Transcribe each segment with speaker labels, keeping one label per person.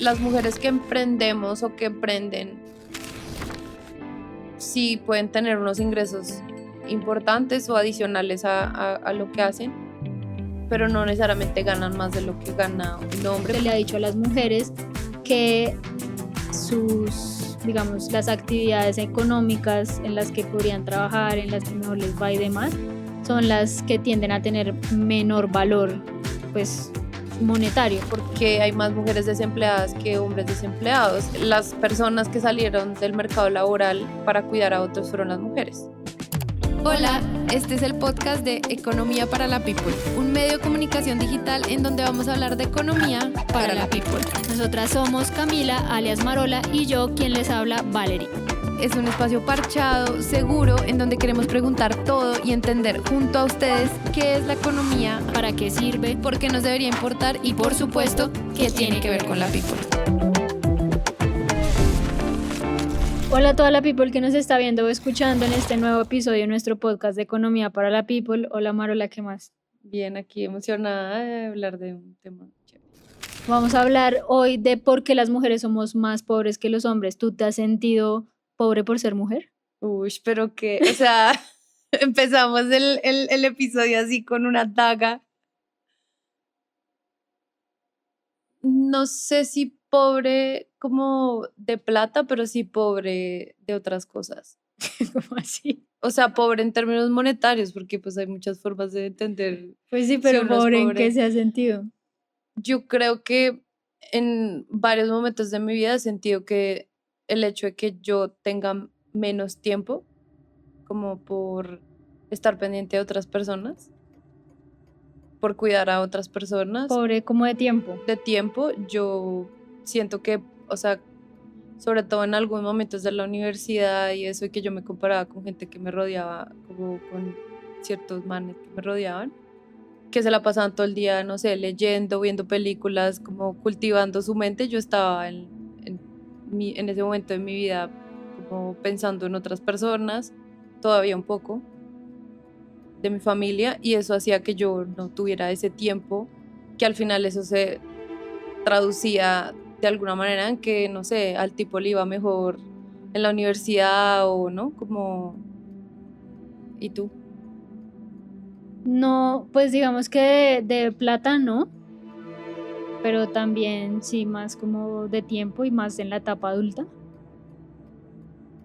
Speaker 1: las mujeres que emprendemos o que emprenden sí pueden tener unos ingresos importantes o adicionales a lo que hacen, pero no necesariamente ganan más de lo que gana un hombre.
Speaker 2: Se le ha dicho a las mujeres que digamos, las actividades económicas en las que podrían trabajar, en las que mejor les va y demás, son las que tienden a tener menor valor, pues, monetario.
Speaker 1: Porque hay más mujeres desempleadas que hombres desempleados. Las personas que salieron del mercado laboral para cuidar a otros fueron las mujeres.
Speaker 3: Hola, este es el podcast de Economía para la People, un medio de comunicación digital en donde vamos a hablar de economía para la people.
Speaker 2: Nosotras somos Camila, alias Marola, y yo, quien les habla, Valerie.
Speaker 3: Es un espacio parchado, seguro, en donde queremos preguntar todo y entender junto a ustedes qué es la economía,
Speaker 2: ¿Para qué sirve?
Speaker 3: por qué nos debería importar y, por supuesto, qué tiene que ver con la people.
Speaker 2: Hola a toda la people que nos está viendo o escuchando en este nuevo episodio de nuestro podcast de Economía para la People. Hola Marola, ¿qué más?
Speaker 1: Bien, aquí emocionada de hablar de un tema chévere.
Speaker 2: Vamos a hablar hoy de por qué las mujeres somos más pobres que los hombres. ¿Tú te has sentido pobre por ser mujer?
Speaker 1: Uy, pero que, o sea, empezamos el episodio así con una daga. No sé si pobre como de plata, pero sí pobre de otras cosas.
Speaker 2: ¿Cómo así?
Speaker 1: O sea, pobre en términos monetarios, porque pues hay muchas formas de entender.
Speaker 2: Pues sí,
Speaker 1: si
Speaker 2: pero
Speaker 1: uno es
Speaker 2: pobre ¿en
Speaker 1: pobre.
Speaker 2: qué se ha sentido?
Speaker 1: Yo creo que en varios momentos de mi vida he sentido que el hecho de que yo tenga menos tiempo, como por estar pendiente de otras personas, por cuidar a otras personas,
Speaker 2: Pobre como de tiempo.
Speaker 1: de tiempo, yo siento que, o sea, sobre todo en algunos momentos de la universidad y eso, y que yo me comparaba con gente que me rodeaba, como con ciertos manes que me rodeaban, que se la pasaban todo el día, no sé, leyendo, viendo películas, como cultivando su mente. Yo estaba en ese momento de mi vida como pensando en otras personas, todavía un poco, de mi familia, y eso hacía que yo no tuviera ese tiempo, que al final eso se traducía de alguna manera en que, no sé, al tipo le iba mejor en la universidad o no, como... ¿Y tú?
Speaker 2: No, pues digamos que de plata no, pero también sí más como de tiempo y más en la etapa adulta.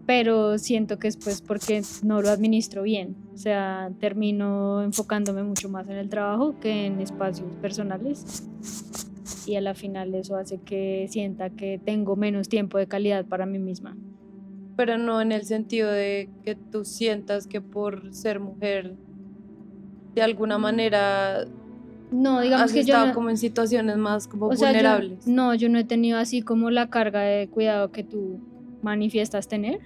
Speaker 2: Pero siento que es pues porque no lo administro bien, o sea, termino enfocándome mucho más en el trabajo que en espacios personales y a la final eso hace que sienta que tengo menos tiempo de calidad para mí misma.
Speaker 1: Pero no en el sentido de que tú sientas que por ser mujer, de alguna manera
Speaker 2: No, digamos
Speaker 1: has
Speaker 2: que yo
Speaker 1: estado
Speaker 2: no,
Speaker 1: como en situaciones más como
Speaker 2: o sea,
Speaker 1: vulnerables.
Speaker 2: yo no he tenido así como la carga de cuidado que tú manifiestas tener.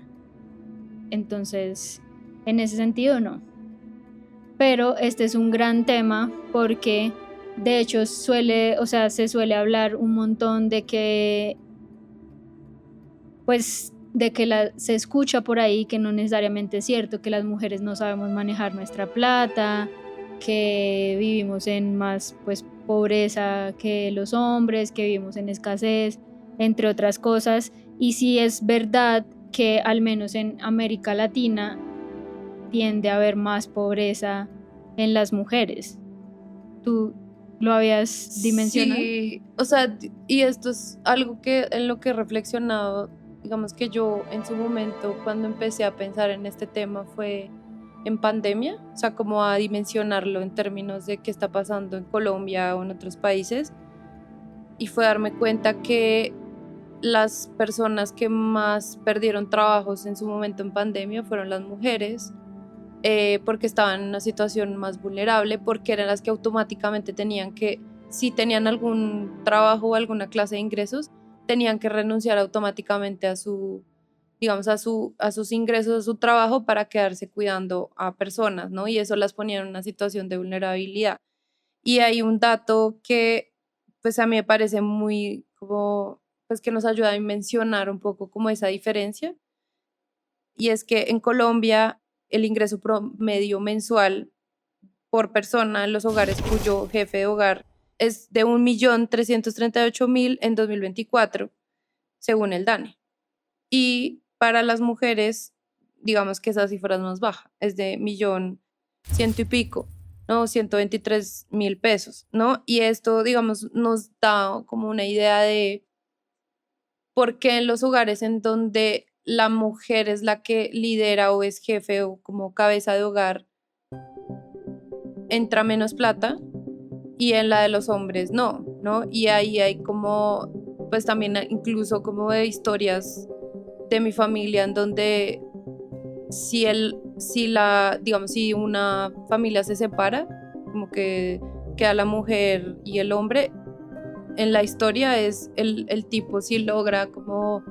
Speaker 2: Entonces, en ese sentido no. Pero este es un gran tema porque de hecho se suele hablar un montón de que pues de que se escucha por ahí que no necesariamente es cierto, que las mujeres no sabemos manejar nuestra plata, que vivimos en más pues pobreza que los hombres, que vivimos en escasez, entre otras cosas. Y sí es verdad que al menos en América Latina tiende a haber más pobreza en las mujeres. ¿Tú lo habías dimensionado?
Speaker 1: Sí, o sea, y esto es algo que en lo que he reflexionado, digamos que yo en su momento cuando empecé a pensar en este tema fue en pandemia, o sea, como a dimensionarlo en términos de qué está pasando en Colombia o en otros países, y fue darme cuenta que las personas que más perdieron trabajos en su momento en pandemia fueron las mujeres, porque estaban en una situación más vulnerable, porque eran las que automáticamente tenían que, si tenían algún trabajo o alguna clase de ingresos, tenían que renunciar automáticamente a su, digamos, a sus ingresos, a su trabajo para quedarse cuidando a personas, ¿no? Y eso las ponía en una situación de vulnerabilidad. Y hay un dato que, pues a mí me parece muy como, pues que nos ayuda a mencionar un poco como esa diferencia, y es que en Colombia el ingreso promedio mensual por persona en los hogares cuyo jefe de hogar es de 1.338.000 en 2024, según el DANE. Y para las mujeres, digamos que esa cifra es más baja, es de 1.100.000 y pico, ¿no? 123.000 pesos, ¿no? Y esto, digamos, nos da como una idea de por qué en los hogares en donde la mujer es la que lidera o es jefe o como cabeza de hogar, entra menos plata y en la de los hombres no, ¿no? Y ahí hay como, pues también incluso como de historias de mi familia en donde digamos, si una familia se separa, como que queda la mujer y el hombre, en la historia es el tipo si logra como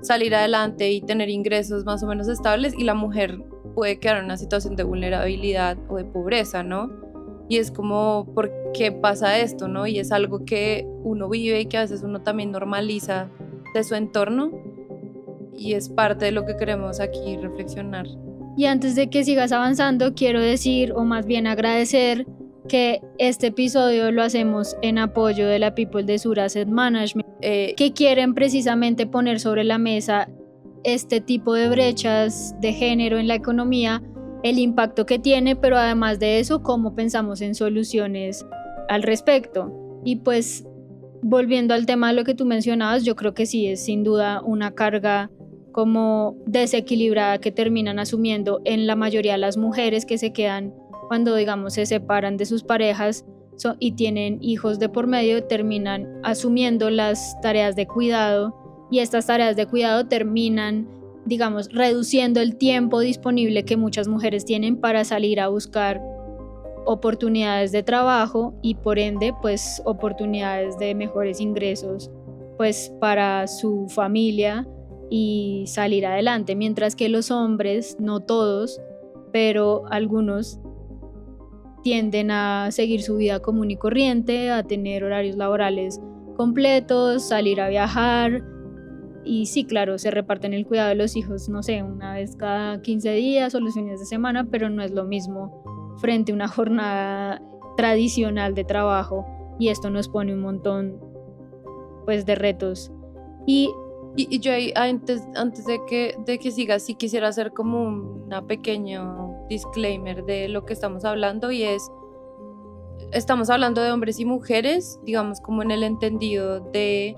Speaker 1: salir adelante y tener ingresos más o menos estables y la mujer puede quedar en una situación de vulnerabilidad o de pobreza, ¿no? Y es como, ¿por qué pasa esto, no? Y es algo que uno vive y que a veces uno también normaliza de su entorno y es parte de lo que queremos aquí reflexionar.
Speaker 2: Y antes de que sigas avanzando, quiero decir, o más bien agradecer, que este episodio lo hacemos en apoyo de la People de Sur Asset Management, que quieren precisamente poner sobre la mesa este tipo de brechas de género en la economía, el impacto que tiene, pero además de eso, cómo pensamos en soluciones al respecto. Y pues, volviendo al tema de lo que tú mencionabas, yo creo que sí es sin duda una carga como desequilibrada que terminan asumiendo en la mayoría de las mujeres que se quedan cuando, digamos, se separan de sus parejas y tienen hijos de por medio, terminan asumiendo las tareas de cuidado, y estas tareas de cuidado terminan, digamos, reduciendo el tiempo disponible que muchas mujeres tienen para salir a buscar oportunidades de trabajo y por ende pues oportunidades de mejores ingresos pues para su familia y salir adelante, mientras que los hombres, no todos, pero algunos tienden a seguir su vida común y corriente, a tener horarios laborales completos, salir a viajar y sí, claro, se reparten el cuidado de los hijos, no sé, una vez cada 15 días o los fines de semana, pero no es lo mismo frente a una jornada tradicional de trabajo y esto nos pone un montón pues de retos. Y
Speaker 1: yo ahí, antes de que sigas, sí quisiera hacer como una pequeño disclaimer de lo que estamos hablando y estamos hablando de hombres y mujeres, digamos como en el entendido de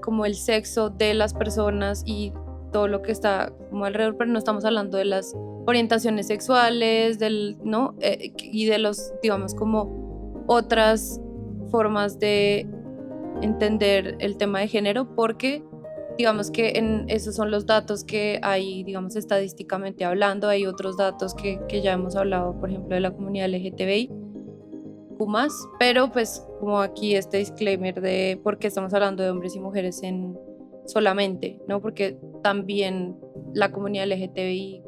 Speaker 1: como el sexo de las personas y todo lo que está como alrededor, pero no estamos hablando de las orientaciones sexuales, ¿no? Y de los, digamos, como otras formas de entender el tema de género, porque digamos que esos son los datos que hay, digamos, estadísticamente hablando. Hay otros datos que ya hemos hablado, por ejemplo, de la comunidad LGTBI, pero pues como aquí este disclaimer de por qué estamos hablando de hombres y mujeres solamente, ¿no? Porque también la comunidad LGTBI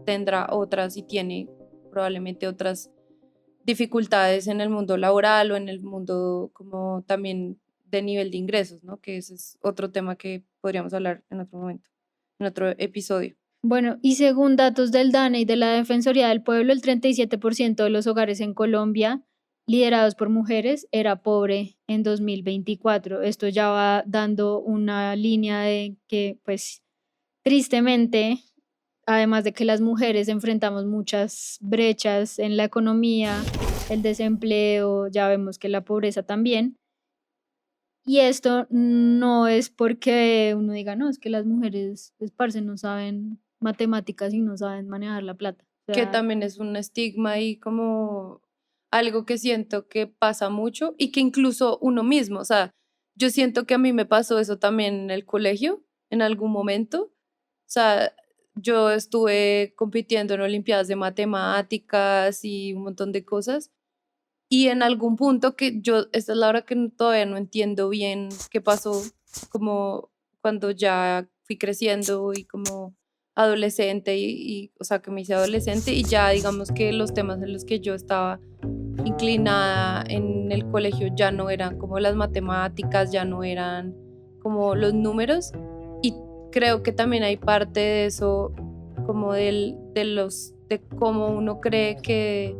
Speaker 1: tendrá otras y tiene probablemente otras dificultades en el mundo laboral o en el mundo como también de nivel de ingresos, ¿no? Que ese es otro tema que podríamos hablar en otro momento, en otro episodio.
Speaker 2: Bueno, y según datos del DANE y de la Defensoría del Pueblo, el 37% de los hogares en Colombia liderados por mujeres era pobre en 2024. Esto ya va dando una línea de que, pues, tristemente, además de que las mujeres enfrentamos muchas brechas en la economía, el desempleo, ya vemos que la pobreza también. Y esto no es porque uno diga, no, es que las mujeres, pues, parce, no saben matemáticas y no saben manejar la plata. O
Speaker 1: Que
Speaker 2: sea,
Speaker 1: también es un estigma y como algo que siento que pasa mucho y que incluso uno mismo, o sea, yo siento que a mí me pasó eso también en el colegio en algún momento. O sea, yo estuve compitiendo en olimpiadas de matemáticas y un montón de cosas. Y en algún punto esta es la hora que todavía no entiendo bien qué pasó, como cuando ya fui creciendo y como adolescente o sea, que me hice adolescente y ya digamos que los temas en los que yo estaba inclinada en el colegio ya no eran como las matemáticas, ya no eran como los números y creo que también hay parte de eso como de cómo uno cree que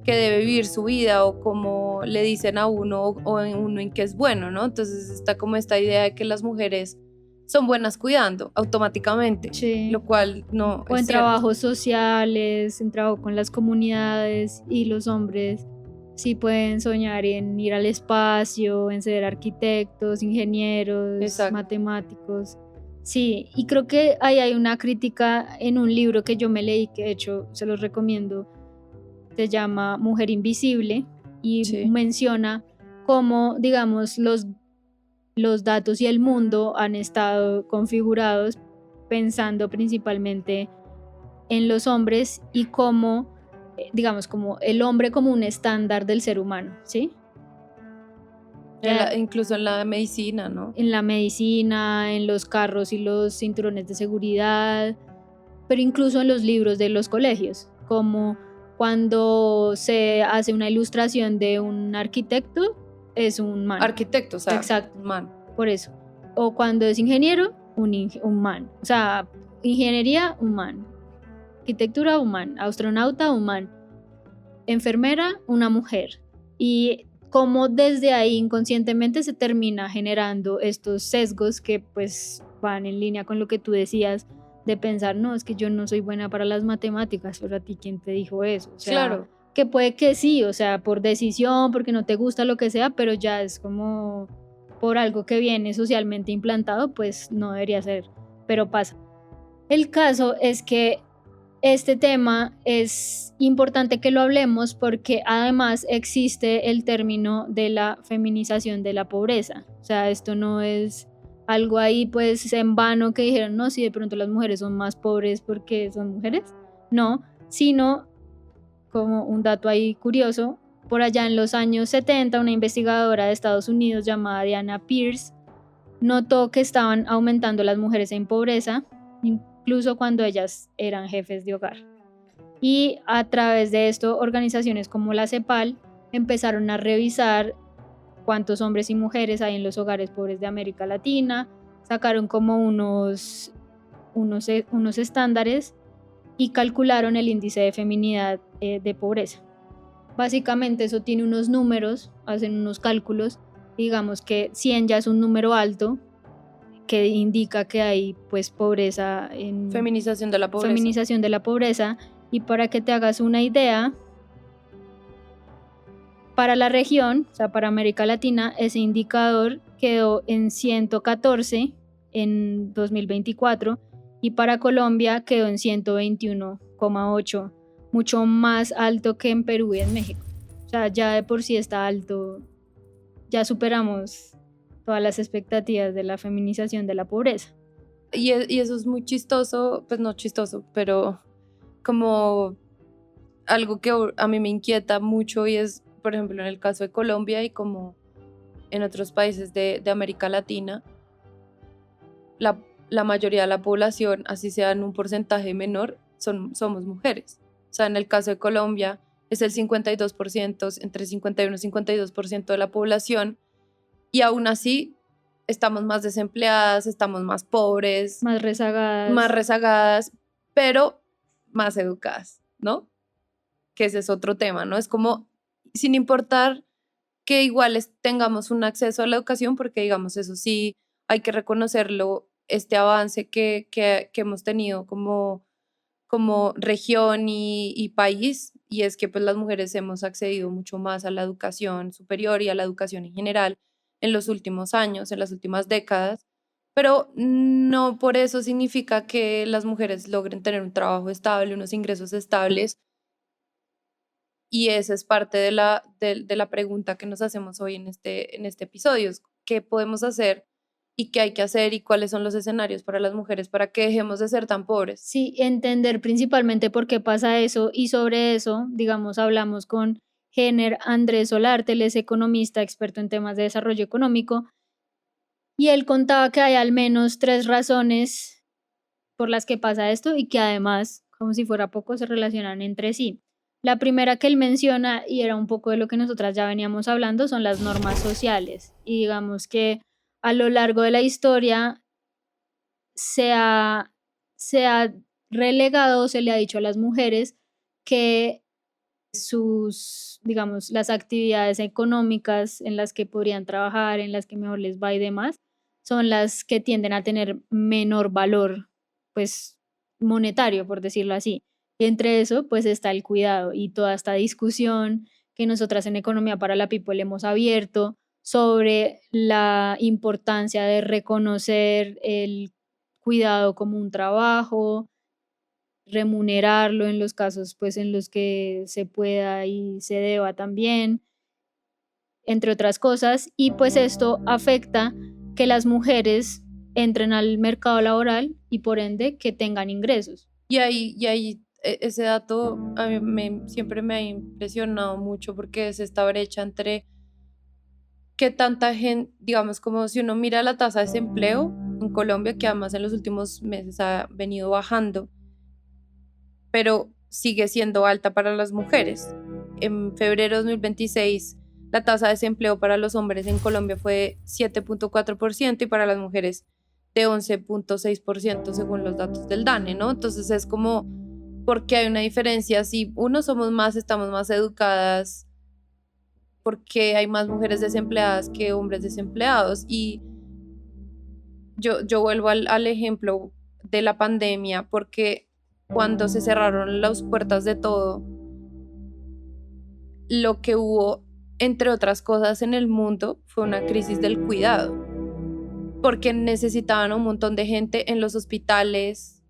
Speaker 1: que debe vivir su vida o cómo le dicen a uno o en uno en qué es bueno, ¿no? Entonces está como esta idea de que las mujeres son buenas cuidando automáticamente,
Speaker 2: Sí.
Speaker 1: lo cual no
Speaker 2: O
Speaker 1: es
Speaker 2: en
Speaker 1: cierto.
Speaker 2: trabajos sociales, en trabajo con las comunidades, y los hombres sí pueden soñar en ir al espacio, en ser arquitectos, ingenieros,
Speaker 1: Exacto.
Speaker 2: matemáticos. Sí, y creo que ahí hay una crítica en un libro que yo me leí, que de hecho se los recomiendo, se llama Mujer Invisible, y
Speaker 1: Sí.
Speaker 2: menciona cómo, digamos, los datos y el mundo han estado configurados pensando principalmente en los hombres y como, digamos, como el hombre como un estándar del ser humano, ¿sí?
Speaker 1: Incluso en la medicina, ¿no?
Speaker 2: En la medicina, en los carros y los cinturones de seguridad, pero incluso en los libros de los colegios, como cuando se hace una ilustración de un arquitecto, es un man.
Speaker 1: Arquitecto, o sea,
Speaker 2: Exacto.
Speaker 1: un man.
Speaker 2: Por eso. O cuando es ingeniero, un man. O sea, ingeniería, un man. Arquitectura, un man. Astronauta, un man. Enfermera, una mujer. Y como desde ahí inconscientemente se termina generando estos sesgos que pues van en línea con lo que tú decías de pensar, no, es que yo no soy buena para las matemáticas, pero a ti, ¿quién te dijo eso? O sea,
Speaker 1: Claro.
Speaker 2: que puede que sí, o sea, por decisión, porque no te gusta lo que sea, pero ya es como por algo que viene socialmente implantado, pues no debería ser, pero pasa. El caso es que este tema es importante que lo hablemos porque además existe el término de la feminización de la pobreza. O sea, esto no es algo ahí pues en vano que dijeron, no, si de pronto las mujeres son más pobres porque son mujeres. No, sino como un dato ahí curioso, por allá en los años 70, una investigadora de Estados Unidos llamada Diana Pierce notó que estaban aumentando las mujeres en pobreza, incluso cuando ellas eran jefes de hogar. Y a través de esto, organizaciones como la CEPAL empezaron a revisar cuántos hombres y mujeres hay en los hogares pobres de América Latina, sacaron como unos estándares y calcularon el índice de feminidad de pobreza. Básicamente eso tiene unos números, hacen unos cálculos, digamos que 100 ya es un número alto, que indica que hay pues pobreza en
Speaker 1: Feminización de la pobreza.
Speaker 2: Feminización de la pobreza. Y para que te hagas una idea, para la región, o sea, para América Latina, ese indicador quedó en 114 en 2024 y para Colombia quedó en 121,8, mucho más alto que en Perú y en México. O sea, ya de por sí está alto, ya superamos todas las expectativas de la feminización de la pobreza.
Speaker 1: Y eso es muy chistoso, pues no chistoso, pero como algo que a mí me inquieta mucho y es, por ejemplo, en el caso de Colombia y como en otros países de América Latina, la mayoría de la población, así sea en un porcentaje menor, somos mujeres. O sea, en el caso de Colombia es el 52%, entre 51 y 52% de la población, y aún así estamos más desempleadas, estamos más pobres,
Speaker 2: más rezagadas,
Speaker 1: pero más educadas, ¿no? Que ese es otro tema, ¿no? Es como, sin importar que igual tengamos un acceso a la educación, porque digamos, eso sí, hay que reconocerlo, este avance que hemos tenido como región y país, y es que pues las mujeres hemos accedido mucho más a la educación superior y a la educación en general en los últimos años, en las últimas décadas, pero no por eso significa que las mujeres logren tener un trabajo estable, unos ingresos estables, y esa es parte de la pregunta que nos hacemos hoy en este episodio, ¿qué podemos hacer y qué hay que hacer y cuáles son los escenarios para las mujeres para que dejemos de ser tan pobres?
Speaker 2: Sí, entender principalmente por qué pasa eso, y sobre eso, digamos, hablamos con Jenner Andrés Solarte, él es economista, experto en temas de desarrollo económico, y él contaba que hay al menos 3 razones por las que pasa esto y que además, como si fuera poco, se relacionan entre sí. La primera que él menciona, y era un poco de lo que nosotras ya veníamos hablando, son las normas sociales. Y digamos que a lo largo de la historia se ha relegado, se le ha dicho a las mujeres que sus, digamos, las actividades económicas en las que podrían trabajar, en las que mejor les va y demás, son las que tienden a tener menor valor, pues, monetario, por decirlo así. Y entre eso, pues, está el cuidado y toda esta discusión que nosotras en Economía para la People hemos abierto sobre la importancia de reconocer el cuidado como un trabajo, remunerarlo en los casos pues en los que se pueda y se deba también, entre otras cosas, y pues esto afecta que las mujeres entren al mercado laboral y por ende que tengan ingresos.
Speaker 1: Y ahí ese dato a mí siempre me ha impresionado mucho porque es esta brecha entre que tanta gente, digamos, como si uno mira la tasa de desempleo en Colombia, que además en los últimos meses ha venido bajando, pero sigue siendo alta para las mujeres. En febrero de 2026, la tasa de desempleo para los hombres en Colombia fue 7.4% y para las mujeres de 11.6% según los datos del DANE, ¿no? Entonces es como, ¿por qué hay una diferencia? Si uno somos más, estamos más educadas, porque hay más mujeres desempleadas que hombres desempleados. Y yo vuelvo al ejemplo de la pandemia, porque cuando se cerraron las puertas de todo, lo que hubo, entre otras cosas, en el mundo fue una crisis del cuidado, porque necesitaban un montón de gente en los hospitales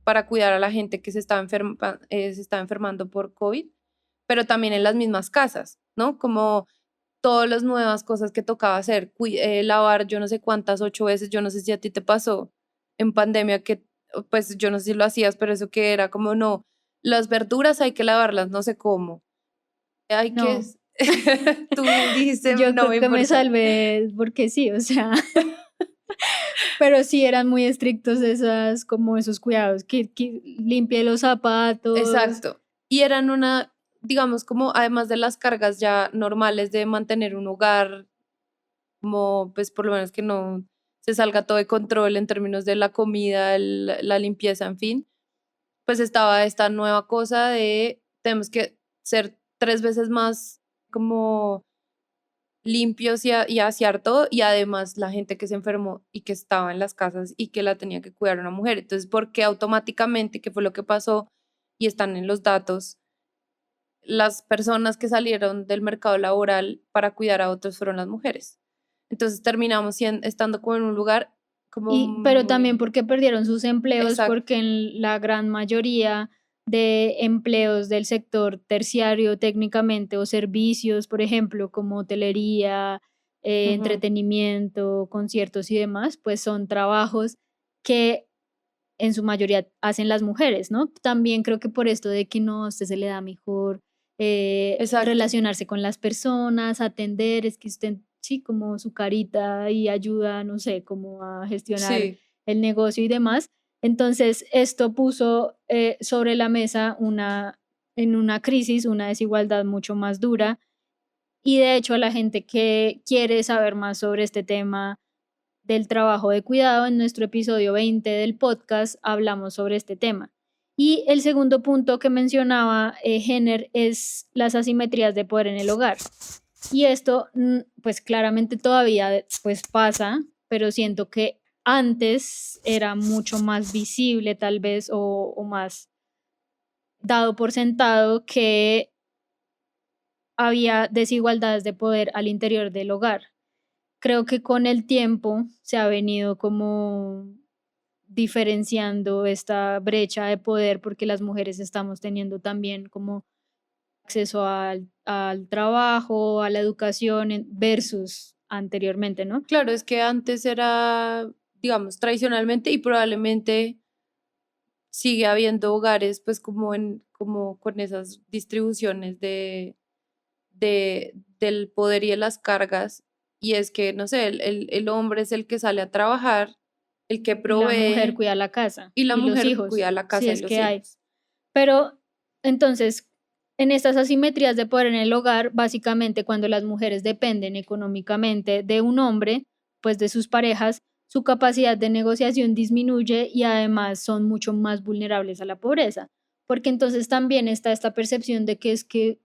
Speaker 1: para cuidar a la gente que se estaba enfermando por COVID, pero también en las mismas casas, ¿no? Como todas las nuevas cosas que tocaba hacer, lavar yo no sé cuántas, 8 veces, yo no sé si a ti te pasó en pandemia que, pues yo no sé si lo hacías, pero eso que era como, no, las verduras hay que lavarlas, no sé cómo, hay que,
Speaker 2: No,
Speaker 1: tú dijiste,
Speaker 2: yo
Speaker 1: no me
Speaker 2: creo que me
Speaker 1: importa.
Speaker 2: salvé porque sí, o sea, pero sí eran muy estrictos esas, como esos cuidados, que limpie los zapatos.
Speaker 1: Exacto. Y eran digamos, como además de las cargas ya normales de mantener un hogar, como pues por lo menos que no se salga todo de control en términos de la comida, la limpieza, en fin, pues estaba esta nueva cosa de tenemos que ser 3 veces más como limpios y asear todo, y además la gente que se enfermó y que estaba en las casas y que la tenía que cuidar una mujer. Entonces, ¿por qué automáticamente, qué fue lo que pasó? Y están en los datos, las personas que salieron del mercado laboral para cuidar a otros fueron las mujeres. Entonces terminamos estando como en un lugar como
Speaker 2: Pero también
Speaker 1: muy...
Speaker 2: porque perdieron sus empleos,
Speaker 1: Exacto.
Speaker 2: porque en la gran mayoría de empleos del sector terciario técnicamente o servicios, por ejemplo, como hotelería,
Speaker 1: Ujú.
Speaker 2: entretenimiento, conciertos y demás, pues son trabajos que en su mayoría hacen las mujeres, ¿no? También creo que por esto de que no, a usted se le da mejor
Speaker 1: Exacto.
Speaker 2: relacionarse con las personas, atender, es que usted, sí, como su carita y ayuda, no sé, como a gestionar
Speaker 1: Sí.
Speaker 2: el negocio y demás. Entonces, esto puso sobre la mesa en una crisis, una desigualdad mucho más dura. Y de hecho, a la gente que quiere saber más sobre este tema del trabajo de cuidado, en nuestro episodio 20 del podcast hablamos sobre este tema. Y el segundo punto que mencionaba Jenner es las asimetrías de poder en el hogar. Y esto, pues claramente todavía pues pasa, pero siento que antes era mucho más visible tal vez o más dado por sentado que había desigualdades de poder al interior del hogar. Creo que con el tiempo se ha venido como diferenciando esta brecha de poder porque las mujeres estamos teniendo también como acceso al trabajo, a la educación versus anteriormente, ¿no?
Speaker 1: Claro, es que antes era, digamos, tradicionalmente y probablemente sigue habiendo hogares pues como con esas distribuciones del poder y de las cargas, y es que, no sé, el hombre es el que sale a trabajar, el que
Speaker 2: Y la mujer
Speaker 1: provee,
Speaker 2: cuida la casa
Speaker 1: y la
Speaker 2: y los
Speaker 1: mujer
Speaker 2: hijos,
Speaker 1: cuida la
Speaker 2: si
Speaker 1: casa y
Speaker 2: es
Speaker 1: los
Speaker 2: que hay.
Speaker 1: hijos.
Speaker 2: Pero entonces, en estas asimetrías de poder en el hogar, básicamente cuando las mujeres dependen económicamente de un hombre, pues de sus parejas, su capacidad de negociación disminuye y además son mucho más vulnerables a la pobreza. Porque entonces también está esta percepción de que es que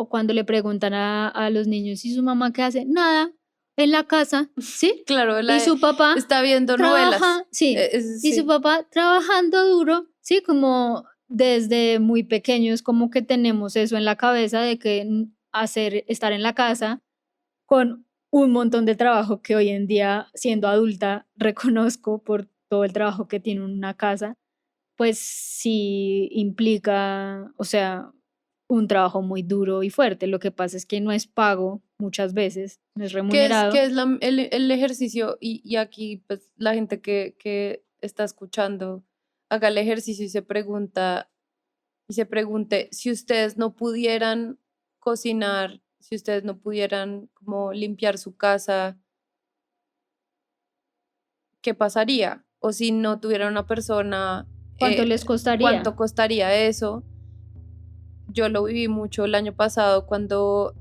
Speaker 2: o cuando le preguntan a los niños, ¿y su mamá qué hace? Nada, en la casa, ¿sí?
Speaker 1: Claro,
Speaker 2: Y su papá
Speaker 1: está viendo novelas.
Speaker 2: trabaja, sí, y
Speaker 1: Sí.
Speaker 2: su papá trabajando duro, sí, como desde muy pequeños, como que tenemos eso en la cabeza de que estar en la casa con un montón de trabajo que hoy en día, siendo adulta, reconozco por todo el trabajo que tiene una casa, pues sí implica, o sea, un trabajo muy duro y fuerte. Lo que pasa es que no es pago muchas veces, no es remunerado.
Speaker 1: ¿Qué es el ejercicio? Y aquí, pues, la gente que está escuchando, haga el ejercicio y se pregunte, si ustedes no pudieran cocinar, si ustedes no pudieran como limpiar su casa, ¿qué pasaría? O si no tuvieran una persona,
Speaker 2: ¿Cuánto les costaría?
Speaker 1: ¿cuánto costaría eso? Yo lo viví mucho el año pasado cuando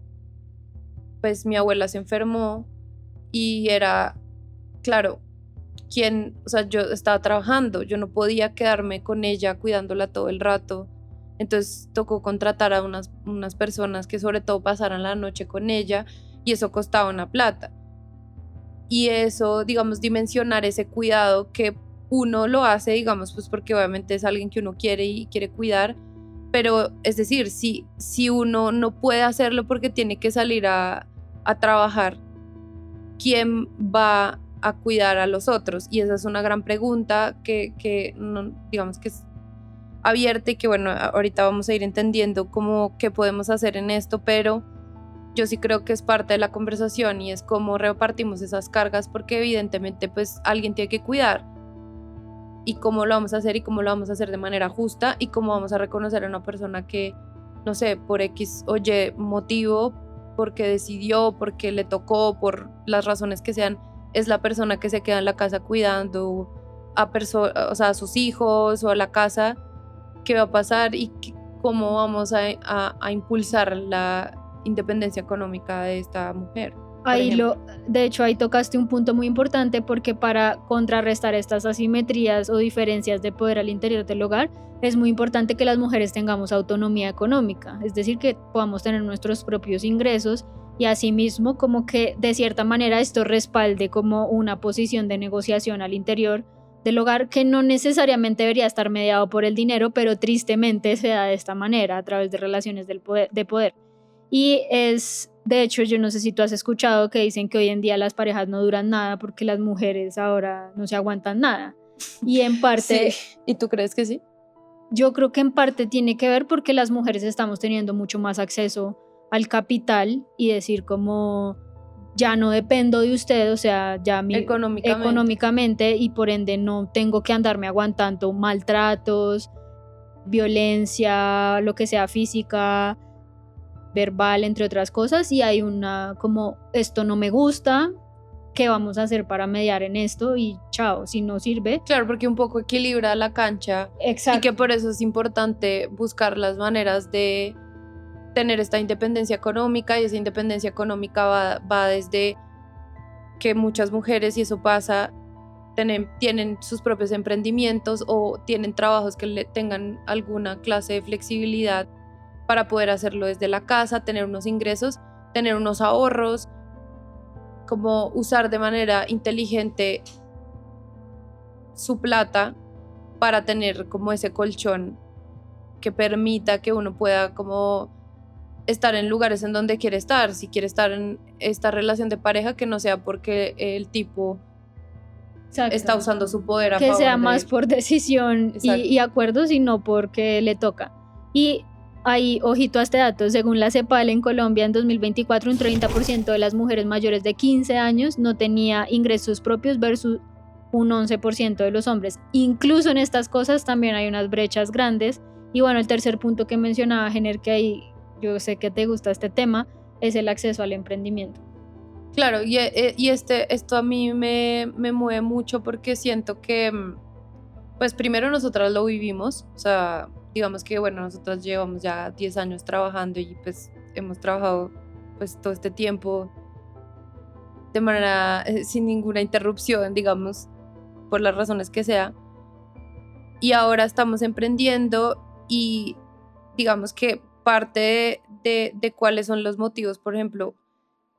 Speaker 1: pues mi abuela se enfermó y era, claro, o sea, yo estaba trabajando, yo no podía quedarme con ella cuidándola todo el rato. Entonces tocó contratar a unas personas que sobre todo pasaran la noche con ella y eso costaba una plata. Y eso, digamos, dimensionar ese cuidado que uno lo hace, digamos, pues porque obviamente es alguien que uno quiere y quiere cuidar, pero es decir, si uno no puede hacerlo porque tiene que salir a trabajar, ¿quién va a cuidar a los otros? Y esa es una gran pregunta que no, digamos que es abierta y que bueno, ahorita vamos a ir entendiendo cómo qué podemos hacer en esto, pero yo sí creo que es parte de la conversación y es cómo repartimos esas cargas porque evidentemente pues alguien tiene que cuidar y cómo lo vamos a hacer y cómo lo vamos a hacer de manera justa y cómo vamos a reconocer a una persona que, no sé, por X o Y motivo, porque decidió, porque le tocó, por las razones que sean, es la persona que se queda en la casa cuidando o sea, a sus hijos o a la casa, qué va a pasar y cómo vamos a impulsar la independencia económica de esta mujer.
Speaker 2: De hecho, ahí tocaste un punto muy importante porque para contrarrestar estas asimetrías o diferencias de poder al interior del hogar, es muy importante que las mujeres tengamos autonomía económica, es decir, que podamos tener nuestros propios ingresos y asimismo como que de cierta manera esto respalde como una posición de negociación al interior del hogar que no necesariamente debería estar mediado por el dinero, pero tristemente se da de esta manera a través de relaciones de poder. Y de hecho, yo no sé si tú has escuchado que dicen que hoy en día las parejas no duran nada porque las mujeres ahora no se aguantan nada. Y en parte...
Speaker 1: Sí. ¿Y tú crees que sí?
Speaker 2: Yo creo que en parte tiene que ver porque las mujeres estamos teniendo mucho más acceso al capital y decir como ya no dependo de usted, o sea, ya económicamente y por ende no tengo que andarme aguantando maltratos, violencia, lo que sea física, verbal, entre otras cosas, y hay una como esto no me gusta, ¿qué vamos a hacer para mediar en esto? Y chao, si no sirve.
Speaker 1: Claro, porque un poco equilibra la cancha.
Speaker 2: Exacto.
Speaker 1: Y que por eso es importante buscar las maneras de tener esta independencia económica y esa independencia económica va desde que muchas mujeres, y eso pasa, tienen sus propios emprendimientos o tienen trabajos que le tengan alguna clase de flexibilidad para poder hacerlo desde la casa, tener unos ingresos, tener unos ahorros, como usar de manera inteligente su plata para tener como ese colchón que permita que uno pueda como estar en lugares en donde quiere estar, si quiere estar en esta relación de pareja, que no sea porque el tipo
Speaker 2: Exacto.
Speaker 1: está usando su poder a
Speaker 2: que
Speaker 1: favor
Speaker 2: sea más por decisión y acuerdo, sino porque le toca. Y ahí, ojito a este dato, según la CEPAL en Colombia en 2024 un 30% de las mujeres mayores de 15 años no tenía ingresos propios versus un 11% de los hombres. Incluso en estas cosas también hay unas brechas grandes. Y bueno, el tercer punto que mencionaba, Jenner, que ahí yo sé que te gusta este tema, es el acceso al emprendimiento.
Speaker 1: Claro, y esto a mí me mueve mucho porque siento que, pues primero nosotras lo vivimos, o sea, digamos que bueno, nosotras llevamos ya 10 años trabajando y pues hemos trabajado pues todo este tiempo de manera sin ninguna interrupción, digamos, por las razones que sea. Y ahora estamos emprendiendo y digamos que parte de cuáles son los motivos. Por ejemplo,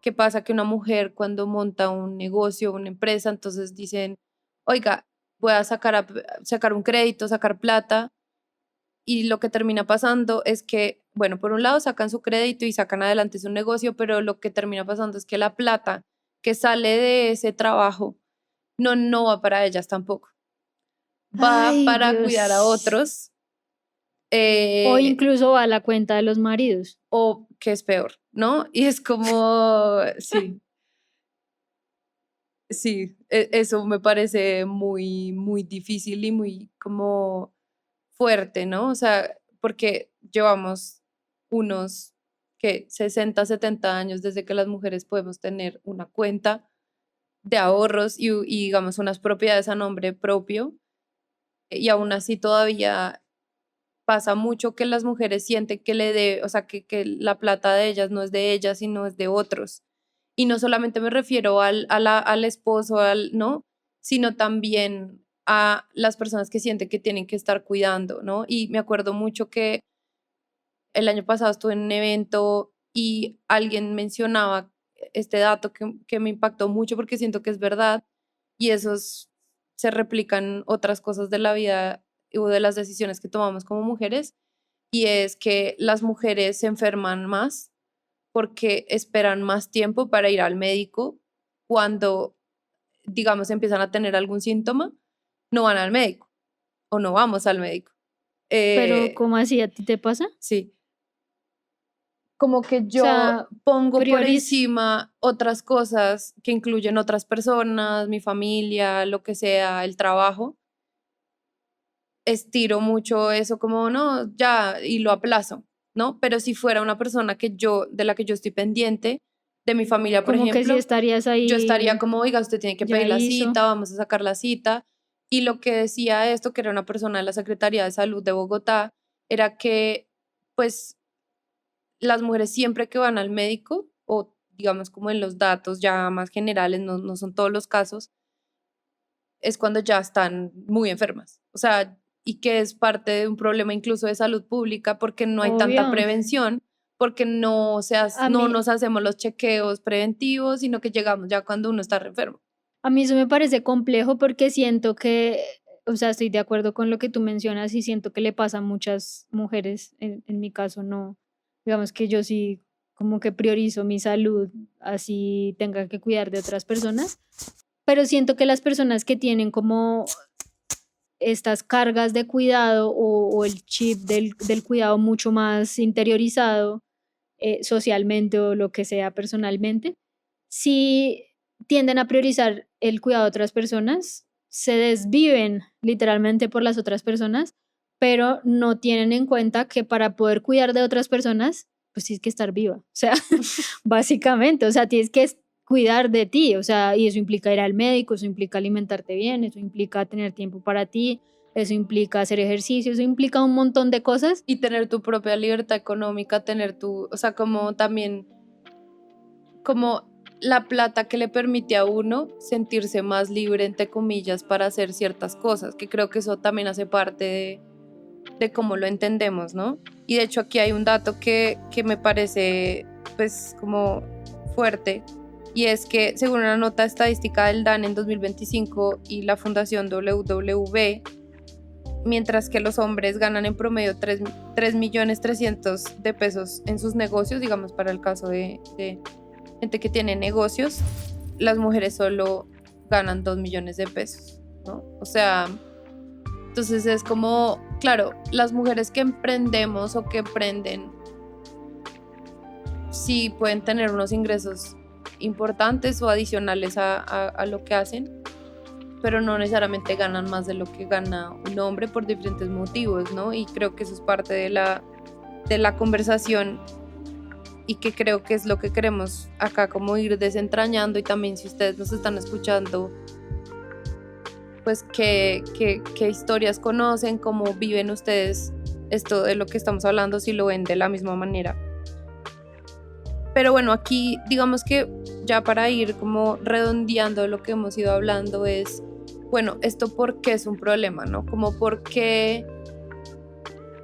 Speaker 1: ¿qué pasa que una mujer cuando monta un negocio, una empresa, entonces dicen, oiga, voy a sacar un crédito, sacar plata, y lo que termina pasando es que, bueno, por un lado sacan su crédito y sacan adelante su negocio, pero lo que termina pasando es que la plata que sale de ese trabajo no va para ellas tampoco. Va
Speaker 2: Ay,
Speaker 1: para cuidar a
Speaker 2: Dios.
Speaker 1: otros.
Speaker 2: O incluso va a la cuenta de los maridos.
Speaker 1: O que es peor, ¿no? Y es como, sí, eso me parece muy, muy difícil y muy como fuerte, ¿no? O sea, porque llevamos unos, que 60, 70 años desde que las mujeres podemos tener una cuenta de ahorros y digamos unas propiedades a nombre propio, y aún así todavía pasa mucho que las mujeres sienten o sea, que la plata de ellas no es de ellas, sino es de otros. Y no solamente me refiero al esposo, ¿no? Sino también a las personas que sienten que tienen que estar cuidando, ¿no? Y me acuerdo mucho que el año pasado estuve en un evento y alguien mencionaba este dato que me impactó mucho porque siento que es verdad, y esos se replican otras cosas de la vida o de las decisiones que tomamos como mujeres, y es que las mujeres se enferman más porque esperan más tiempo para ir al médico. Cuando, digamos, empiezan a tener algún síntoma, no van al médico o no vamos al médico.
Speaker 2: Pero ¿cómo así? ¿A ti te pasa?
Speaker 1: Sí, como que
Speaker 2: O
Speaker 1: yo
Speaker 2: sea,
Speaker 1: pongo por
Speaker 2: prioriz-
Speaker 1: encima otras cosas que incluyen otras personas, mi familia, lo que sea, el trabajo. Estiro mucho eso como, no, ya, y lo aplazo, ¿no? Pero si fuera una persona de la que yo estoy pendiente, de mi familia, por
Speaker 2: como que si
Speaker 1: ejemplo,
Speaker 2: estarías
Speaker 1: yo estaría
Speaker 2: ahí,
Speaker 1: como, oiga, usted tiene que
Speaker 2: ya
Speaker 1: pedir la
Speaker 2: hizo.
Speaker 1: cita, vamos a sacar la cita. Y lo que decía esto, que era una persona de la Secretaría de Salud de Bogotá, era que, pues, las mujeres siempre que van al médico, o digamos como en los datos ya más generales, no son todos los casos, es cuando ya están muy enfermas. O sea, y que es parte de un problema incluso de salud pública porque no hay tanta
Speaker 2: Obvio.
Speaker 1: prevención, porque
Speaker 2: A
Speaker 1: no
Speaker 2: mí,
Speaker 1: nos hacemos los chequeos preventivos, sino que llegamos ya cuando uno está enfermo.
Speaker 2: a mí eso me parece complejo porque siento que, o sea, estoy de acuerdo con lo que tú mencionas y siento que le pasa a muchas mujeres. En mi caso no. Digamos que yo sí como que priorizo mi salud, así tenga que cuidar de otras personas. Pero siento que las personas que tienen como estas cargas de cuidado o el chip del cuidado mucho más interiorizado, socialmente o lo que sea personalmente, si tienden a priorizar el cuidado de otras personas, se desviven literalmente por las otras personas, pero no tienen en cuenta que para poder cuidar de otras personas, pues tienes que estar viva. O sea, básicamente, o sea, tienes que cuidar de ti, o sea, y eso implica ir al médico, eso implica alimentarte bien, eso implica tener tiempo para ti, eso implica hacer ejercicio, eso implica un montón de cosas.
Speaker 1: Y tener tu propia libertad económica, o sea, como también, como la plata que le permite a uno sentirse más libre, entre comillas, para hacer ciertas cosas, que creo que eso también hace parte de cómo lo entendemos, ¿no? Y de hecho aquí hay un dato que me parece pues como fuerte, y es que según una nota estadística del DAN en 2025 y la Fundación WWB, mientras que los hombres ganan en promedio 3.300.000 de pesos en sus negocios, digamos para el caso de gente que tiene negocios, las mujeres solo ganan 2 millones de pesos, ¿no? O sea, entonces es como, claro, las mujeres que emprendemos o que emprenden sí pueden tener unos ingresos importantes o adicionales a lo que hacen, pero no necesariamente ganan más de lo que gana un hombre por diferentes motivos, ¿no? Y creo que eso es parte de la conversación, y que creo que es lo que queremos acá como ir desentrañando. Y también, si ustedes nos están escuchando, pues qué historias conocen, cómo viven ustedes esto de lo que estamos hablando, si lo ven de la misma manera. Pero bueno, aquí digamos que ya para ir como redondeando lo que hemos ido hablando es, bueno, esto por qué es un problema, ¿no? Como por qué,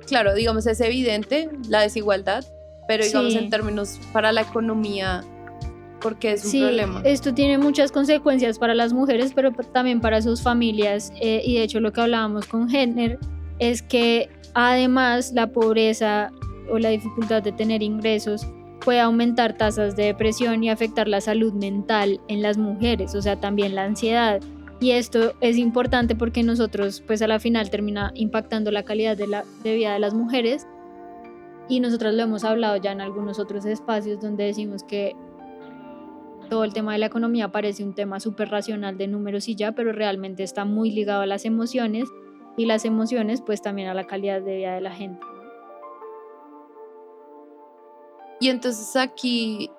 Speaker 1: claro, digamos es evidente la desigualdad, pero digamos
Speaker 2: Sí.
Speaker 1: en términos para la economía, porque es un
Speaker 2: Sí,
Speaker 1: problema.
Speaker 2: esto tiene muchas consecuencias para las mujeres, pero también para sus familias. Y de hecho lo que hablábamos con Jenner es que además la pobreza o la dificultad de tener ingresos puede aumentar tasas de depresión y afectar la salud mental en las mujeres, o sea, también la ansiedad. Y esto es importante porque nosotros, pues a la final termina impactando la calidad de vida de las mujeres. Y nosotras lo hemos hablado ya en algunos otros espacios donde decimos que todo el tema de la economía parece un tema súper racional de números y ya, pero realmente está muy ligado a las emociones y las emociones pues también a la calidad de vida de la gente.
Speaker 1: Y entonces aquí,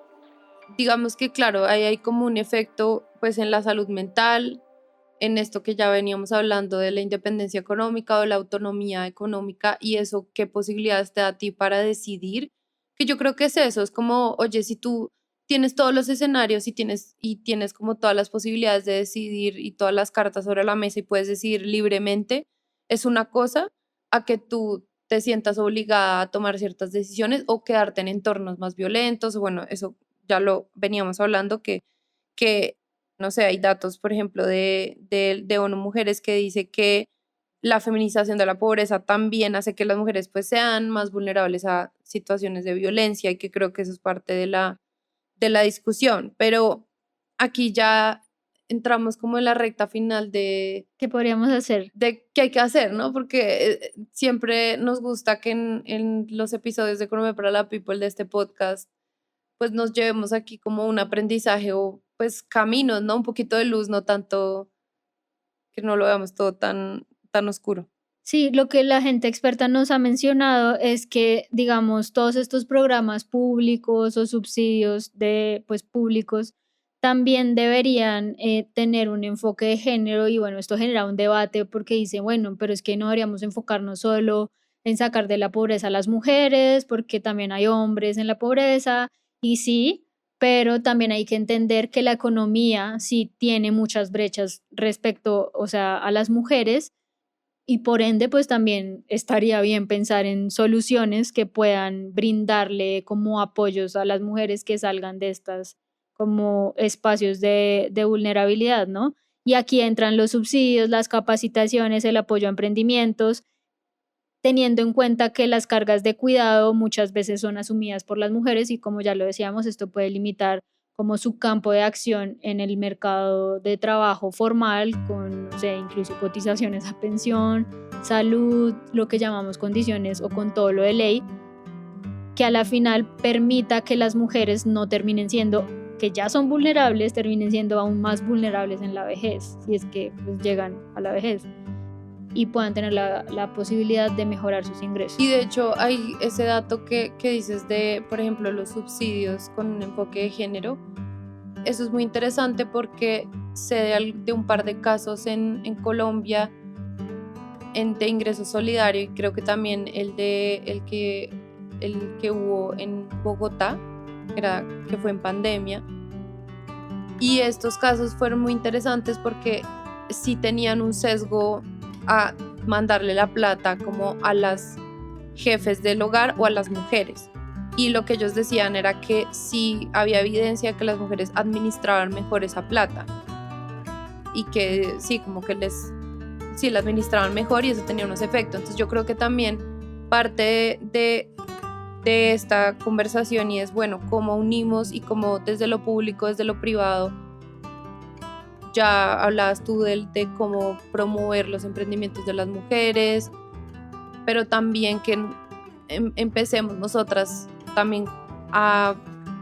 Speaker 1: digamos que claro, ahí hay como un efecto pues en la salud mental, en esto que ya veníamos hablando de la independencia económica o la autonomía económica y eso, qué posibilidades te da a ti para decidir, que yo creo que es eso, es como, oye, si tú tienes todos los escenarios y tienes como todas las posibilidades de decidir y todas las cartas sobre la mesa y puedes decidir libremente, es una cosa a que tú te sientas obligada a tomar ciertas decisiones o quedarte en entornos más violentos, bueno, eso ya lo veníamos hablando, que no sé, hay datos, por ejemplo, de ONU Mujeres que dice que la feminización de la pobreza también hace que las mujeres pues sean más vulnerables a situaciones de violencia y que creo que eso es parte de la discusión. Pero aquí ya entramos como en la recta final
Speaker 2: ¿Qué podríamos hacer?
Speaker 1: de qué hay que hacer, ¿no? Porque siempre nos gusta que en los episodios de Economía para la People de este podcast pues nos llevemos aquí como un aprendizaje o pues caminos, ¿no? Un poquito de luz, no tanto que no lo veamos todo tan oscuro.
Speaker 2: Sí, lo que la gente experta nos ha mencionado es que, digamos, todos estos programas públicos o subsidios de, pues, públicos también deberían tener un enfoque de género y bueno, esto genera un debate porque dicen, bueno, pero es que no deberíamos enfocarnos solo en sacar de la pobreza a las mujeres porque también hay hombres en la pobreza y sí, pero también hay que entender que la economía sí tiene muchas brechas respecto, o sea, a las mujeres y por ende, pues también estaría bien pensar en soluciones que puedan brindarle como apoyos a las mujeres que salgan de estas como espacios de vulnerabilidad, ¿no? Y aquí entran los subsidios, las capacitaciones, el apoyo a emprendimientos, teniendo en cuenta que las cargas de cuidado muchas veces son asumidas por las mujeres y como ya lo decíamos, esto puede limitar como su campo de acción en el mercado de trabajo formal, con, no sé, incluso cotizaciones a pensión, salud, lo que llamamos condiciones o con todo lo de ley, que a la final permita que las mujeres no terminen siendo, que ya son vulnerables, terminen siendo aún más vulnerables en la vejez, si es que pues, llegan a la vejez y puedan tener la posibilidad de mejorar sus ingresos.
Speaker 1: Y de hecho hay ese dato que dices de, por ejemplo, los subsidios con un enfoque de género. Eso es muy interesante porque sé de un par de casos en Colombia de ingreso solidario y creo que también el que hubo en Bogotá, que fue en pandemia. Y estos casos fueron muy interesantes porque sí tenían un sesgo a mandarle la plata como a las jefes del hogar o a las mujeres. Y lo que ellos decían era que sí había evidencia de que las mujeres administraban mejor esa plata y que sí, como que la administraban mejor y eso tenía unos efectos. Entonces yo creo que también parte de esta conversación y es, bueno, cómo unimos y cómo desde lo público, desde lo privado, ya hablabas tú de cómo promover los emprendimientos de las mujeres, pero también que empecemos nosotras también a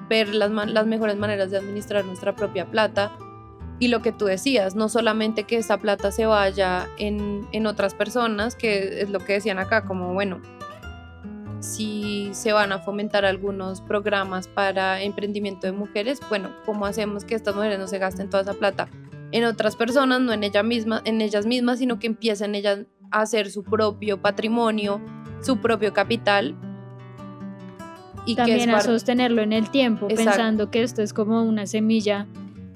Speaker 1: ver las mejores maneras de administrar nuestra propia plata y lo que tú decías, no solamente que esa plata se vaya en otras personas, que es lo que decían acá, como bueno, si se van a fomentar algunos programas para emprendimiento de mujeres, bueno, ¿cómo hacemos que estas mujeres no se gasten toda esa plata en otras personas, no en ellas mismas, sino que empiecen ellas a hacer su propio patrimonio, su propio capital? Y
Speaker 2: también a sostenerlo en el tiempo, exacto, pensando que esto es como una semilla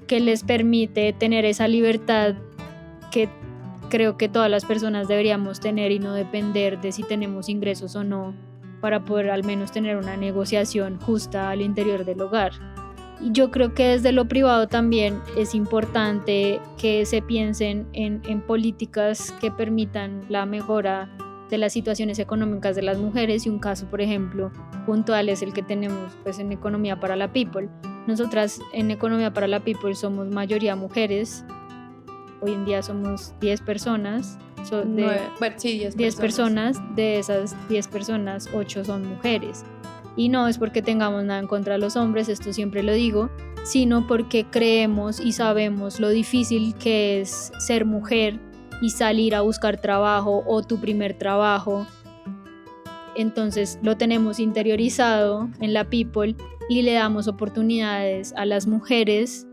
Speaker 2: que les permite tener esa libertad que creo que todas las personas deberíamos tener y no depender de si tenemos ingresos o no para poder al menos tener una negociación justa al interior del hogar. Y yo creo que desde lo privado también es importante que se piensen en políticas que permitan la mejora de las situaciones económicas de las mujeres, y un caso, por ejemplo, puntual es el que tenemos pues en Economía para la People. Nosotras en Economía para la People somos mayoría mujeres, hoy en día somos 10 personas,
Speaker 1: Sí,
Speaker 2: 10 personas, de esas 10 personas, 8 son mujeres. Y no es porque tengamos nada en contra de los hombres, esto siempre lo digo, sino porque creemos y sabemos lo difícil que es ser mujer y salir a buscar trabajo o tu primer trabajo. Entonces lo tenemos interiorizado en la People y le damos oportunidades a las mujeres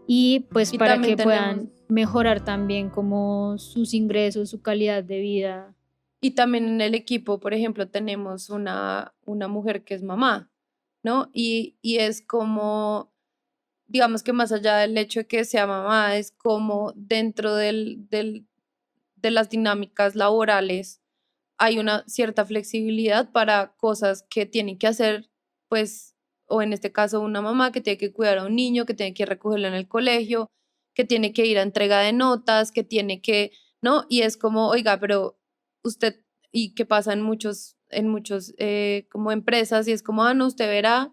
Speaker 2: y pues
Speaker 1: Y
Speaker 2: para
Speaker 1: también
Speaker 2: que puedan mejorar también como sus ingresos, su calidad de vida.
Speaker 1: Y también en el equipo, por ejemplo, tenemos una mujer que es mamá, ¿no? Y es como, digamos que más allá del hecho de que sea mamá, es como dentro de las dinámicas laborales hay una cierta flexibilidad para cosas que tienen que hacer, pues, o en este caso una mamá que tiene que cuidar a un niño, que tiene que recogerlo en el colegio, que tiene que ir a entrega de notas, que tiene que, ¿no? Y es como, oiga, pero usted, y qué pasa en muchos como empresas, y es como, no, usted verá,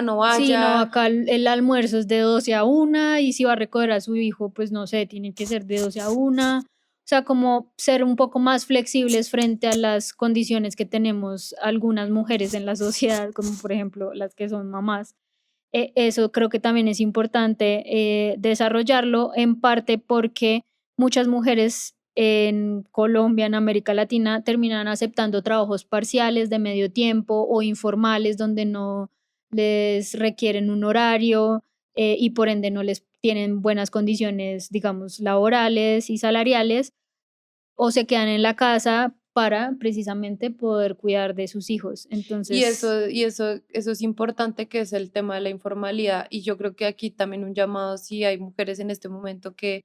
Speaker 1: no
Speaker 2: Sí, no,
Speaker 1: vaya.
Speaker 2: acá el almuerzo es de 12 a 1 y si va a recoger a su hijo, pues no sé, tiene que ser de 12 a 1. O sea, como ser un poco más flexibles frente a las condiciones que tenemos algunas mujeres en la sociedad, como por ejemplo las que son mamás. Eso creo que también es importante desarrollarlo, en parte porque muchas mujeres en Colombia, en América Latina, terminan aceptando trabajos parciales de medio tiempo o informales donde no les requieren un horario y por ende no les tienen buenas condiciones, digamos, laborales y salariales, o se quedan en la casa para precisamente poder cuidar de sus hijos.
Speaker 1: Y
Speaker 2: Entonces,
Speaker 1: eso es importante, que es el tema de la informalidad. Y yo creo que aquí también un llamado, si hay mujeres en este momento que,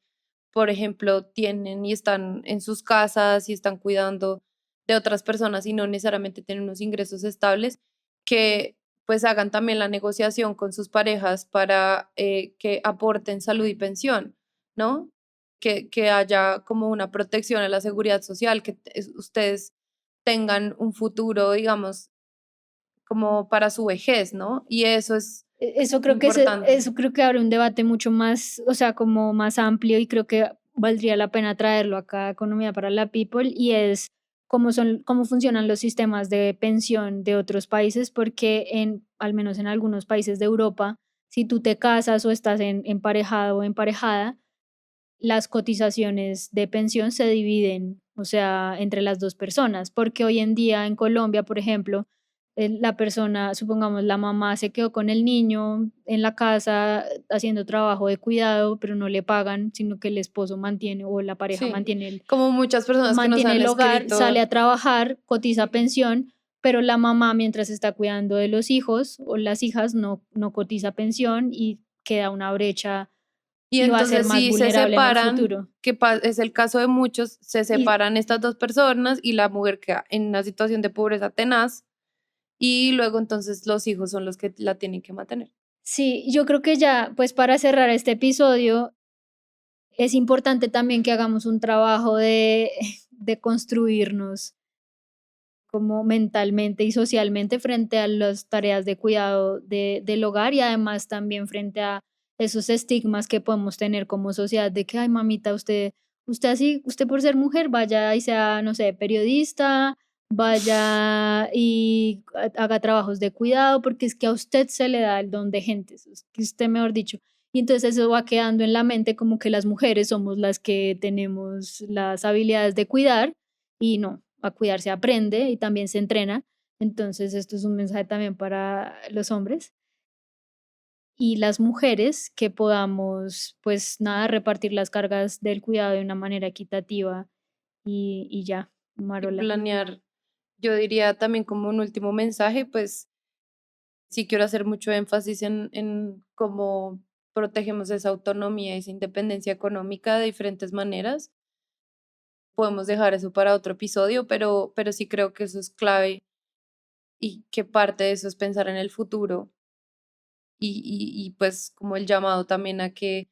Speaker 1: por ejemplo, tienen y están en sus casas y están cuidando de otras personas y no necesariamente tienen unos ingresos estables, que pues hagan también la negociación con sus parejas para que aporten salud y pensión, ¿no? Que haya como una protección a la seguridad social, que ustedes tengan un futuro, digamos, como para su vejez, ¿no? Y eso es
Speaker 2: Eso creo que
Speaker 1: importante.
Speaker 2: eso creo que abre un debate mucho más, o sea, como más amplio, y creo que valdría la pena traerlo acá a Economía para la People, y es cómo funcionan los sistemas de pensión de otros países, porque al menos en algunos países de Europa, si tú te casas o estás emparejado o emparejada, las cotizaciones de pensión se dividen, o sea, entre las dos personas, porque hoy en día en Colombia, por ejemplo, la persona, supongamos la mamá se quedó con el niño en la casa haciendo trabajo de cuidado, pero no le pagan, sino que el esposo mantiene o la pareja
Speaker 1: Sí,
Speaker 2: mantiene el,
Speaker 1: como muchas personas que nos
Speaker 2: mantiene
Speaker 1: han
Speaker 2: el hogar, sale
Speaker 1: escrito.
Speaker 2: a trabajar, cotiza pensión, pero la mamá mientras está cuidando de los hijos o las hijas no cotiza pensión y queda una brecha
Speaker 1: Y
Speaker 2: y va a ser
Speaker 1: entonces
Speaker 2: más
Speaker 1: si se
Speaker 2: vulnerable en el
Speaker 1: separan,
Speaker 2: futuro.
Speaker 1: que es el caso de muchos, se
Speaker 2: Y
Speaker 1: separan estas dos personas y la mujer queda en una situación de pobreza tenaz, y luego entonces los hijos son los que la tienen que mantener.
Speaker 2: sí, yo creo que ya, pues para cerrar este episodio, es importante también que hagamos un trabajo de construirnos como mentalmente y socialmente frente a las tareas de cuidado del hogar, y además también frente a esos estigmas que podemos tener como sociedad de que, ay, mamita, usted así, usted por ser mujer, vaya y sea, no sé, periodista, vaya y haga trabajos de cuidado, porque es que a usted se le da el don de gente, es que usted, mejor dicho. Y entonces eso va quedando en la mente como que las mujeres somos las que tenemos las habilidades de cuidar, y no, a cuidar se aprende y también se entrena. Entonces, esto es un mensaje también para los hombres y las mujeres, que podamos, pues nada, repartir las cargas del cuidado de una manera equitativa y ya,
Speaker 1: Y
Speaker 2: Marola.
Speaker 1: planear, yo diría también como un último mensaje, pues sí quiero hacer mucho énfasis en cómo protegemos esa autonomía y esa independencia económica de diferentes maneras. podemos dejar eso para otro episodio, pero sí creo que eso es clave y que parte de eso es pensar en el futuro y pues como el llamado también a que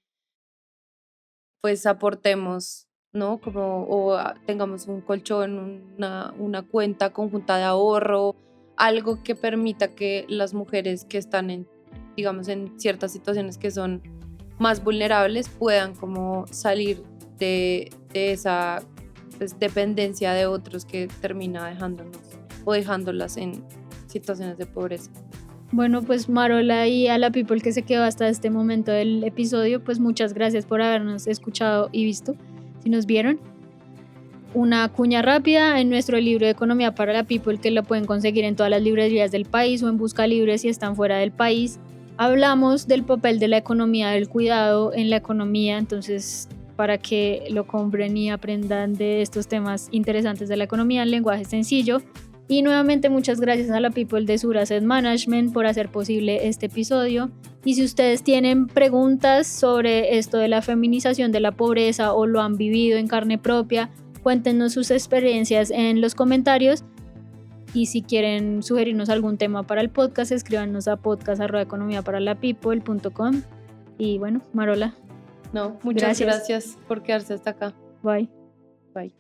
Speaker 1: pues aportemos, ¿no? Como tengamos un colchón, una cuenta conjunta de ahorro, algo que permita que las mujeres que están digamos, en ciertas situaciones que son más vulnerables puedan como salir de esa pues, dependencia de otros que termina dejándonos o dejándolas en situaciones de pobreza.
Speaker 2: Bueno, pues Marola y a la people que se quedó hasta este momento del episodio, pues muchas gracias por habernos escuchado y visto, si nos vieron. Una cuña rápida: en nuestro libro de Economía para la People, que lo pueden conseguir en todas las librerías del país o en Busca Libre si están fuera del país, hablamos del papel de la economía del cuidado en la economía, entonces para que lo compren y aprendan de estos temas interesantes de la economía en lenguaje sencillo. Y nuevamente muchas gracias a la people de Sur Asset Management por hacer posible este episodio. Y si ustedes tienen preguntas sobre esto de la feminización de la pobreza o lo han vivido en carne propia, cuéntenos sus experiencias en los comentarios. Y si quieren sugerirnos algún tema para el podcast, escríbanos a podcast@economiaparalapeople.com. Y bueno, Marola.
Speaker 1: No, muchas gracias por quedarse hasta acá.
Speaker 2: Bye.
Speaker 1: Bye.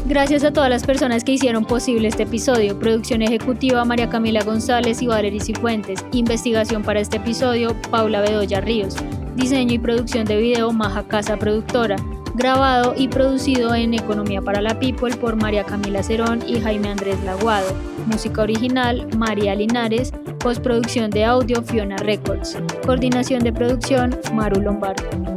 Speaker 2: Gracias a todas las personas que hicieron posible este episodio. Producción ejecutiva: María Camila González y Valery Cifuentes. Investigación para este episodio: Paula Bedoya Ríos. Diseño y producción de video: Maja Casa Productora. Grabado y producido en Economía para la People por María Camila Cerón y Jaime Andrés Laguado. Música original: María Linares. Postproducción de audio: Fiona Records. Coordinación de producción: Maru Lombardo.